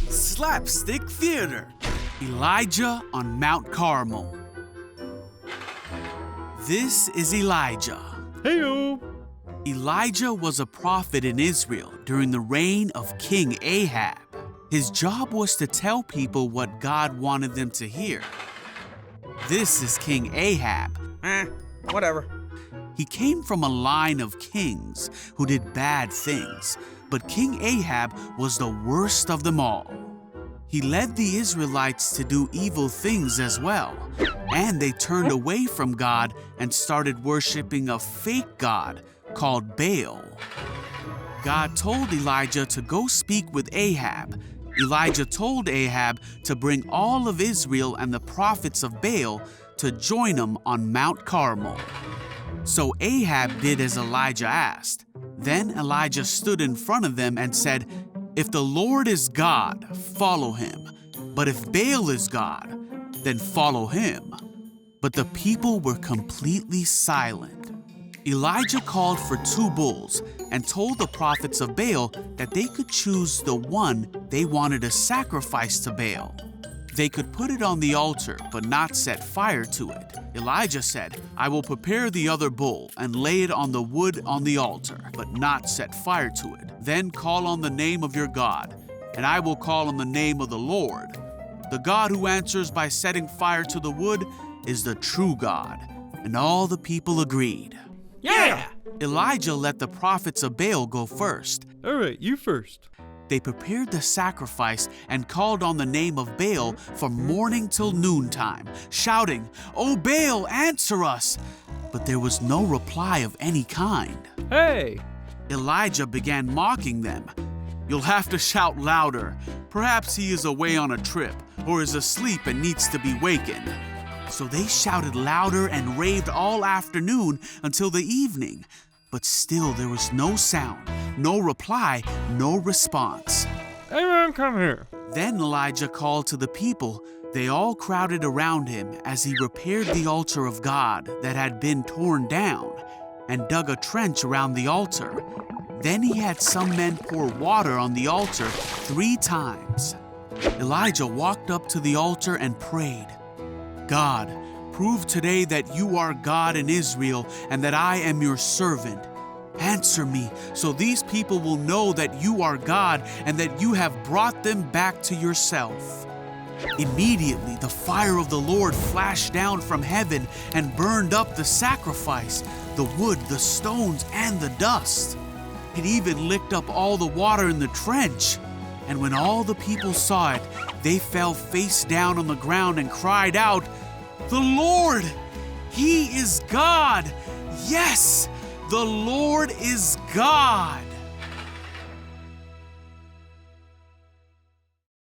Slapstick Theater. Elijah on Mount Carmel. This is Elijah. Heyo! Elijah was a prophet in Israel during the reign of King Ahab. His job was to tell people what God wanted them to hear. This is King Ahab. Whatever. He came from a line of kings who did bad things, but King Ahab was the worst of them all. He led the Israelites to do evil things as well, and they turned away from God and started worshiping a fake god called Baal. God told Elijah to go speak with Ahab. Elijah told Ahab to bring all of Israel and the prophets of Baal to join him on Mount Carmel. So Ahab did as Elijah asked. Then Elijah stood in front of them and said, "If the Lord is God, follow him. But if Baal is God, then follow him." But the people were completely silent. Elijah called for 2 bulls and told the prophets of Baal that they could choose the one they wanted to sacrifice to Baal. They could put it on the altar but not set fire to it. Elijah said, "I will prepare the other bull and lay it on the wood on the altar, but not set fire to it. Then call on the name of your God, and I will call on the name of the Lord. The God who answers by setting fire to the wood is the true God." And all the people agreed. Yeah! Elijah let the prophets of Baal go first. All right, you first. They prepared the sacrifice and called on the name of Baal from morning till noontime, shouting, "O Baal, answer us!" But there was no reply of any kind. Hey! Elijah began mocking them. "You'll have to shout louder. Perhaps he is away on a trip or is asleep and needs to be wakened." So they shouted louder and raved all afternoon until the evening. But still there was no sound, no reply, no response. Everyone come here. Then Elijah called to the people. They all crowded around him as he repaired the altar of God that had been torn down and dug a trench around the altar. Then he had some men pour water on the altar 3 times. Elijah walked up to the altar and prayed, "God, prove today that you are God in Israel and that I am your servant. Answer me so these people will know that you are God and that you have brought them back to yourself." Immediately, the fire of the Lord flashed down from heaven and burned up the sacrifice, the wood, the stones, and the dust. It even licked up all the water in the trench. And when all the people saw it, they fell face down on the ground and cried out, "The Lord, He is God! Yes, the Lord is God!"